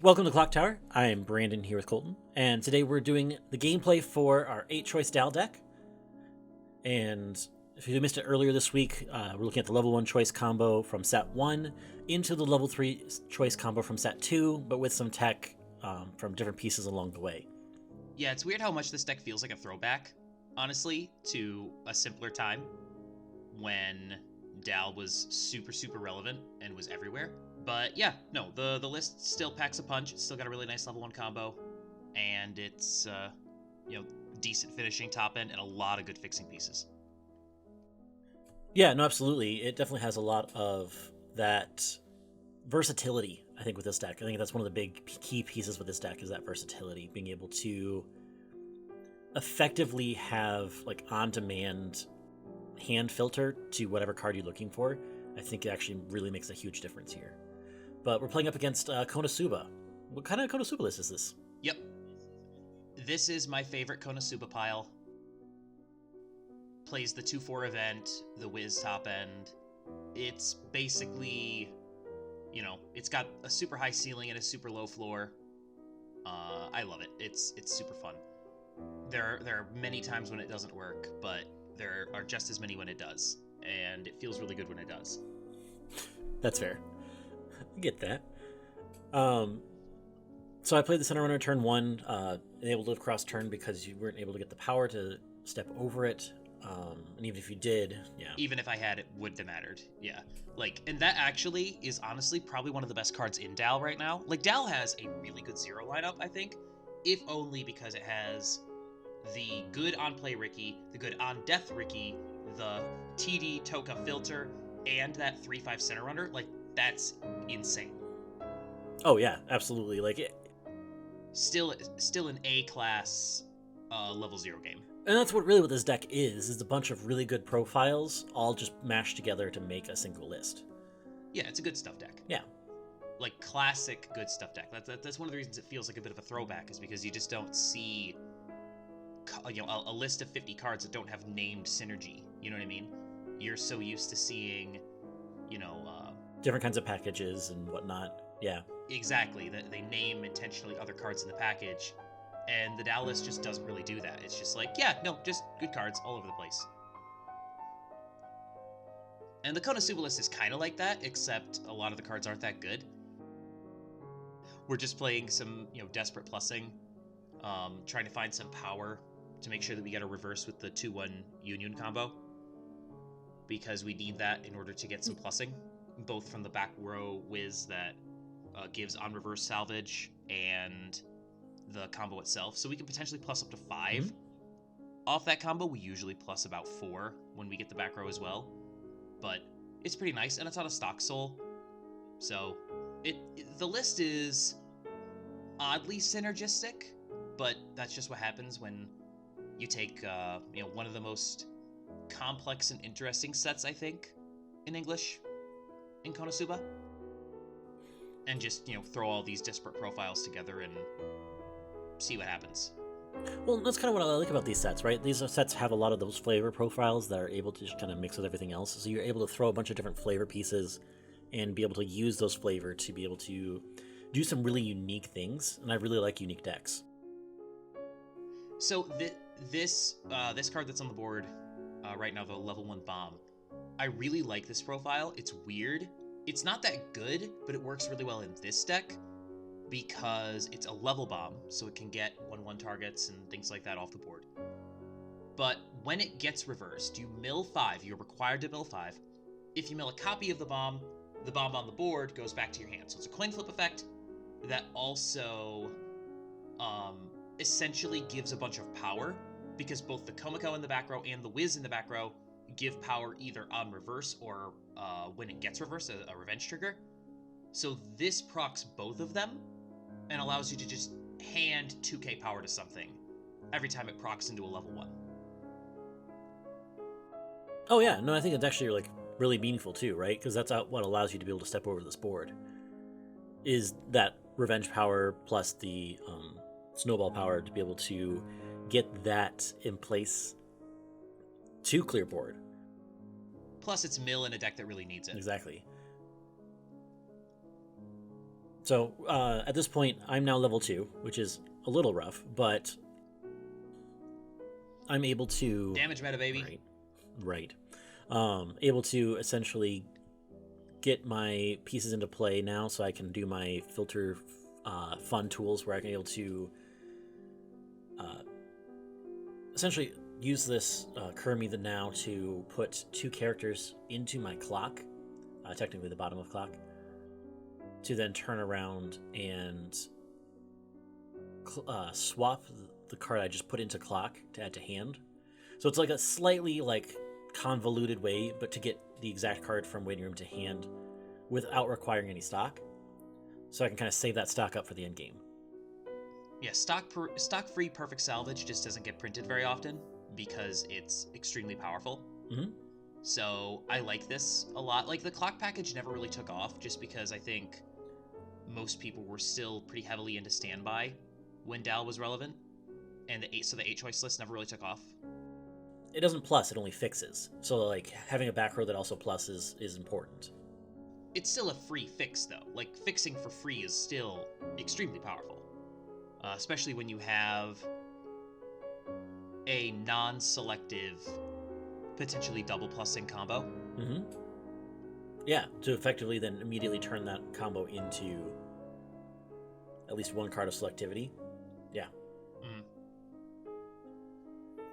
Welcome to Clock Tower. I'm Brandon here with Colton, and today we're doing the gameplay for our 8-choice DAL deck. And if you missed it earlier this week, we're looking at the level 1 choice combo from set 1 into the level 3 choice combo from set 2, but with some tech from different pieces along the way. Yeah, it's weird how much this deck feels like a throwback, honestly, to a simpler time when DAL was super relevant and was everywhere. But yeah, no, the list still packs a punch. It's still got a really nice level 1 combo, and it's decent finishing top end and a lot of good fixing pieces. Yeah, no, absolutely. It definitely has a lot of that versatility, I think, with this deck. I think that's one of the big key pieces with this deck is that versatility, being able to effectively have like on-demand hand filter to whatever card you're looking for. I think it actually really makes a huge difference here. But we're playing up against Konosuba. What kind of Konosuba list is this? Yep. This is my favorite Konosuba pile. Plays the 2-4 event, the Wiz top end. It's basically, it's got a super high ceiling and a super low floor. I love it. It's super fun. There are many times when it doesn't work, but there are just as many when it does. And it feels really good when it does. That's fair. I get that. So I played the center runner turn 1, able to live cross turn because you weren't able to get the power to step over it. And even if you did, yeah. Even if I had, it wouldn't have mattered. Yeah. And that actually is honestly probably one of the best cards in DAL right now. DAL has a really good zero lineup, I think, if only because it has the good on play Ricky, the good on death Ricky, the TD Toka filter, and that 3/5 center runner. That's insane. Oh yeah, absolutely. Still an A class level 0 game. And that's what this deck is a bunch of really good profiles all just mashed together to make a single list. Yeah, it's a good stuff deck. Yeah. Classic good stuff deck. That's one of the reasons it feels like a bit of a throwback, is because you just don't see a list of 50 cards that don't have named synergy. You know what I mean? You're so used to seeing, different kinds of packages and whatnot. Yeah. Exactly. They name intentionally other cards in the package, and the DAL list just doesn't really do that. It's just just good cards all over the place. And the Konosuba list is kind of like that, except a lot of the cards aren't that good. We're just playing some, desperate plussing, trying to find some power to make sure that we get a reverse with the 2-1 Union combo, because we need that in order to get some plussing, both from the back row Wiz that gives on reverse salvage and the combo itself. So we can potentially plus up to 5 off that combo. We usually plus about 4 when we get the back row as well. But it's pretty nice, and it's on a stock soul. So the list is oddly synergistic, but that's just what happens when you take one of the most complex and interesting sets, I think, in English in Konosuba, and just throw all these disparate profiles together and see what happens. Well, that's kind of what I like about these sets, right? These sets have a lot of those flavor profiles that are able to just kind of mix with everything else. So you're able to throw a bunch of different flavor pieces and be able to use those flavor to be able to do some really unique things. And I really like unique decks. So this card that's on the board right now, the level 1 bomb, I really like this profile. It's weird. It's not that good, but it works really well in this deck because it's a level bomb, so it can get 1/1 targets and things like that off the board. But when it gets reversed, you mill 5. You're required to mill 5. If you mill a copy of the bomb on the board goes back to your hand. So it's a coin flip effect that also essentially gives a bunch of power, because both the Komiko in the back row and the Wiz in the back row give power either on reverse or when it gets reversed, a revenge trigger. So this procs both of them and allows you to just hand 2k power to something every time it procs into a level 1. Oh yeah, no, I think it's actually really meaningful too, right? Because that's what allows you to be able to step over this board, is that revenge power plus the snowball power to be able to get that in place to clear board. Plus it's mill in a deck that really needs it. Exactly. So at this point, I'm now level 2, which is a little rough, but I'm able to... Damage meta, baby. Right. Able to essentially get my pieces into play now, so I can do my filter fun tools where I can be able to essentially use this Kurumi the Now to put 2 characters into my clock, technically the bottom of clock, to then turn around and swap the card I just put into clock to add to hand. So it's like a slightly like convoluted way, but to get the exact card from waiting room to hand without requiring any stock. So I can kind of save that stock up for the end game. Yeah, stock-free perfect salvage just doesn't get printed very often because it's extremely powerful. Mm-hmm. So I like this a lot. Like, the clock package never really took off just because I think most people were still pretty heavily into standby when DAL was relevant, and the 8-choice list never really took off. It doesn't plus, it only fixes. So like having a back row that also pluses is important. It's still a free fix though. Like, fixing for free is still extremely powerful. Especially when you have a non-selective, potentially double plussing combo. Mm-hmm. Yeah, to effectively then immediately turn that combo into at least 1 card of selectivity. Yeah. Mm.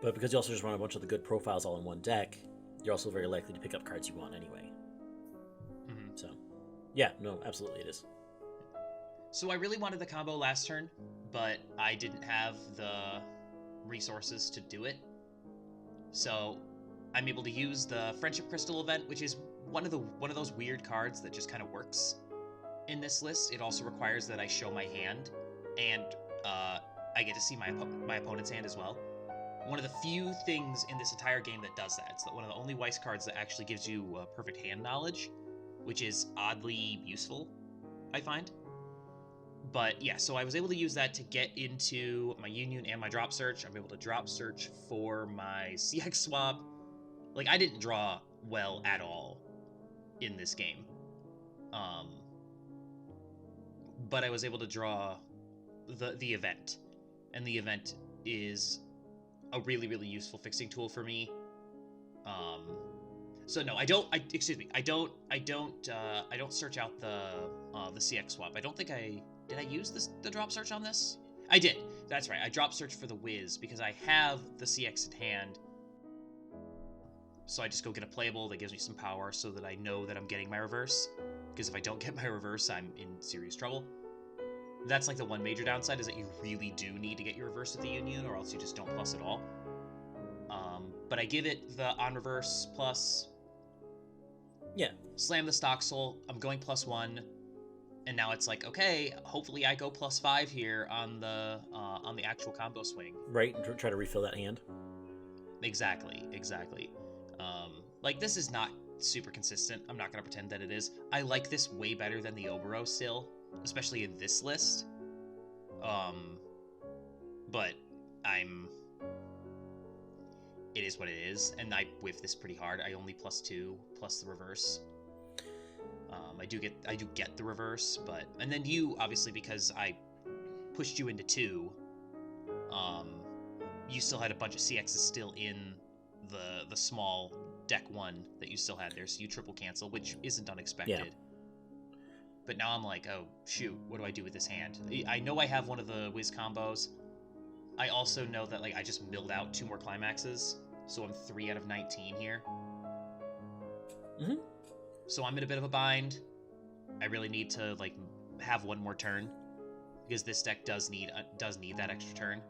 But because you also just run a bunch of the good profiles all in one deck, you're also very likely to pick up cards you want anyway. Mm-hmm. So, yeah, no, absolutely it is. So I really wanted the combo last turn, but I didn't have the resources to do it. So I'm able to use the Friendship Crystal event, which is one of those weird cards that just kind of works in this list. It also requires that I show my hand, and I get to see my opponent's hand as well. One of the few things in this entire game that does that. It's one of the only Weiss cards that actually gives you perfect hand knowledge, which is oddly useful, I find. But yeah, so I was able to use that to get into my Union and my Drop Search. I'm able to Drop Search for my CX swap. Like, I didn't draw well at all in this game. But I was able to draw the event. And the event is a really, really useful fixing tool for me. So no, I don't search out the CX swap. I don't think did I use the drop search on this? I did. That's right. I drop search for the Wiz because I have the CX in hand. So I just go get a playable that gives me some power so that I know that I'm getting my reverse. Because if I don't get my reverse, I'm in serious trouble. That's like the one major downside, is that you really do need to get your reverse with the Union, or else you just don't plus at all. But I give it the on reverse plus. Yeah. Slam the stock soul. I'm going +1, and now it's like, okay, hopefully I go +5 here on the actual combo swing. Right, and try to refill that hand. Exactly. Like, this is not super consistent. I'm not gonna pretend that it is. I like this way better than the Obero still, especially in this list. But it is what it is, and I whiff this pretty hard. I only +2 plus the reverse. I do get the reverse, and then you, obviously, because I pushed you into 2, you still had a bunch of CXs still in the small deck 1 that you still had there, so you triple cancel, which isn't unexpected. Yeah. But now I'm like, oh shoot, what do I do with this hand? I know I have one of the Wiz combos. I also know that, like, I just milled out 2 more climaxes, so I'm 3 out of 19 here. Mm-hmm. So I'm in a bit of a bind. I really need to, like, have 1 more turn, because this deck does need that extra turn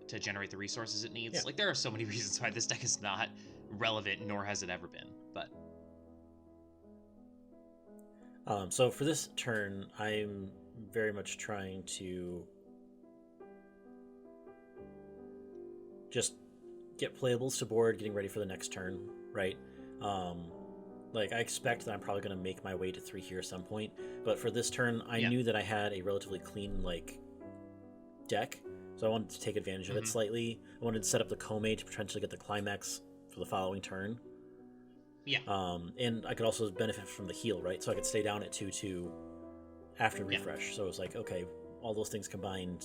to generate the resources it needs. Yeah. Like, there are so many reasons why this deck is not relevant, nor has it ever been. But so for this turn, I'm very much trying to just get playables to board, getting ready for the next turn, right? Like, I expect that I'm probably going to make my way to 3 here at some point, but for this turn, I knew that I had a relatively clean, like, deck, so I wanted to take advantage of it slightly. I wanted to set up the Kome to potentially get the climax for the following turn. Yeah. And I could also benefit from the heal, right? So I could stay down at 2-2 after refresh. So it was like, okay, all those things combined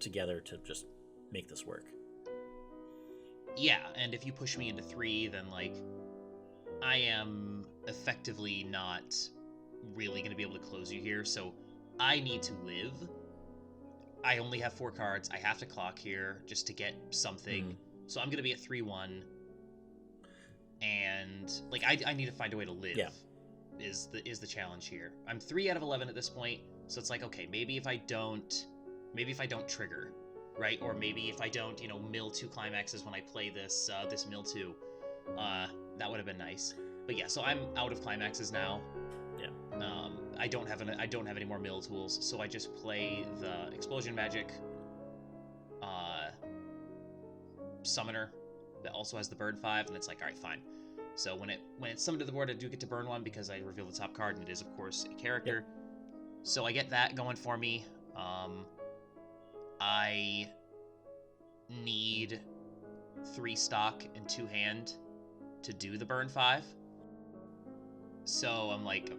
together to just make this work. Yeah, and if you push me into 3, then like I am effectively not really going to be able to close you here, so I need to live. I only have 4 cards. I have to clock here just to get something. So I'm going to be at 3-1. And like I need to find a way to live. Yeah. Is the challenge here. I'm 3 out of 11 at this point, so it's like, okay, maybe if I don't trigger, right? Or maybe if I don't, mill 2 climaxes when I play this mill 2, that would have been nice. But yeah, so I'm out of climaxes now. Yeah. I don't have any more mill tools, so I just play the explosion magic summoner that also has the burn 5, and it's like, all right, fine. So when it's summoned to the board, I do get to burn 1 because I reveal the top card, and it is of course a character. Yep. So I get that going for me. I need 3 stock and 2 hand to do the burn 5. So I'm like,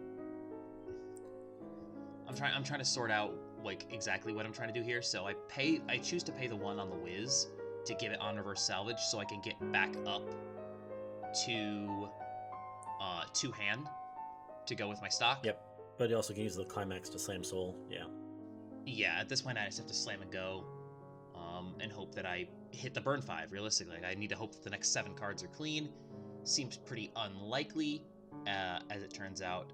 I'm trying to sort out like exactly what I'm trying to do here. So I choose to pay the 1 on the whiz to give it on reverse salvage, so I can get back up to 2 hand to go with my stock. Yep. But you also can use the climax to slam soul. Yeah. Yeah, at this point I just have to slam and go, and hope that I hit the burn 5. Realistically, I need to hope that the next 7 cards are clean. Seems pretty unlikely, as it turns out.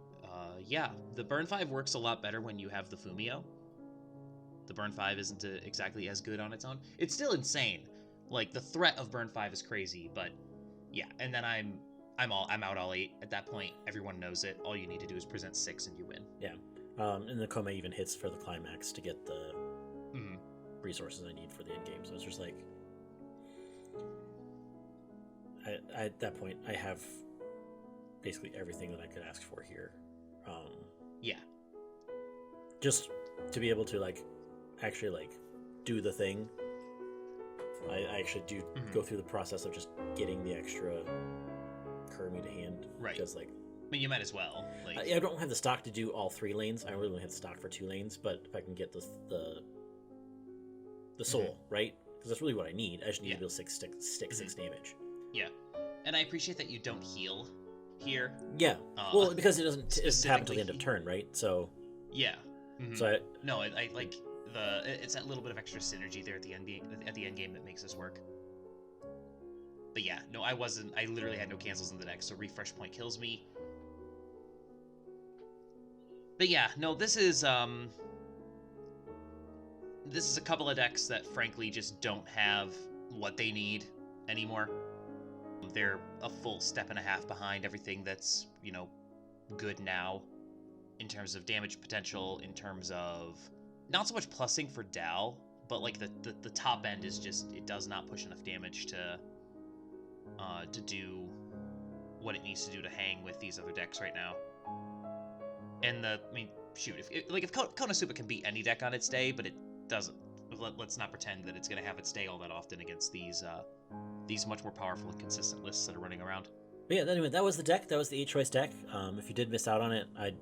Yeah, the burn 5 works a lot better when you have the Fumio. The burn 5 isn't exactly as good on its own. It's still insane. Like, the threat of burn 5 is crazy, but yeah. And then I'm out all 8 at that point. Everyone knows it. All you need to do is present 6 and you win. Yeah. And the Koma even hits for the climax to get the resources I need for the end game. So it's just like, I at that point I have basically everything that I could ask for here. Yeah. Just to be able to like actually like do the thing. I actually do go through the process of just getting the extra Kurumi to hand. Right. Because like, I mean, you might as well. Like, I don't have the stock to do all 3 lanes. I really only have the stock for 2 lanes. But if I can get the soul, right? Because that's really what I need. I just need to be able to stick 6 damage. Yeah. And I appreciate that you don't heal here. Yeah. Well, because it doesn't happen until the end of turn, right? So. Yeah. So I like it's that little bit of extra synergy there at the end game that makes this work. But yeah, no, I literally had no cancels in the deck, so refresh point kills me. But yeah, no, this is a couple of decks that frankly just don't have what they need anymore. They're a full step and a half behind everything that's, good now in terms of damage potential, in terms of not so much plussing for DAL, but like the top end is just, it does not push enough damage to do what it needs to do to hang with these other decks right now. And if Konosuba can beat any deck on its day, but it doesn't. Let's not pretend that it's going to have its day all that often against these much more powerful and consistent lists that are running around. But yeah, anyway, that was the deck. That was the 8-choice deck. If you did miss out on it, I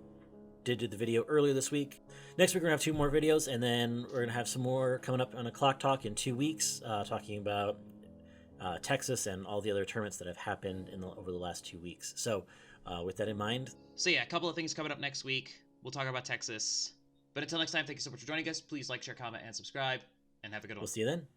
did do the video earlier this week. Next week we're going to have 2 more videos, and then we're going to have some more coming up on a Clock Talk in 2 weeks, talking about Texas and all the other tournaments that have happened over the last 2 weeks. So with that in mind. So yeah, a couple of things coming up next week. We'll talk about Texas. But until next time, thank you so much for joining us. Please like, share, comment, and subscribe, and have a good one. We'll see you then.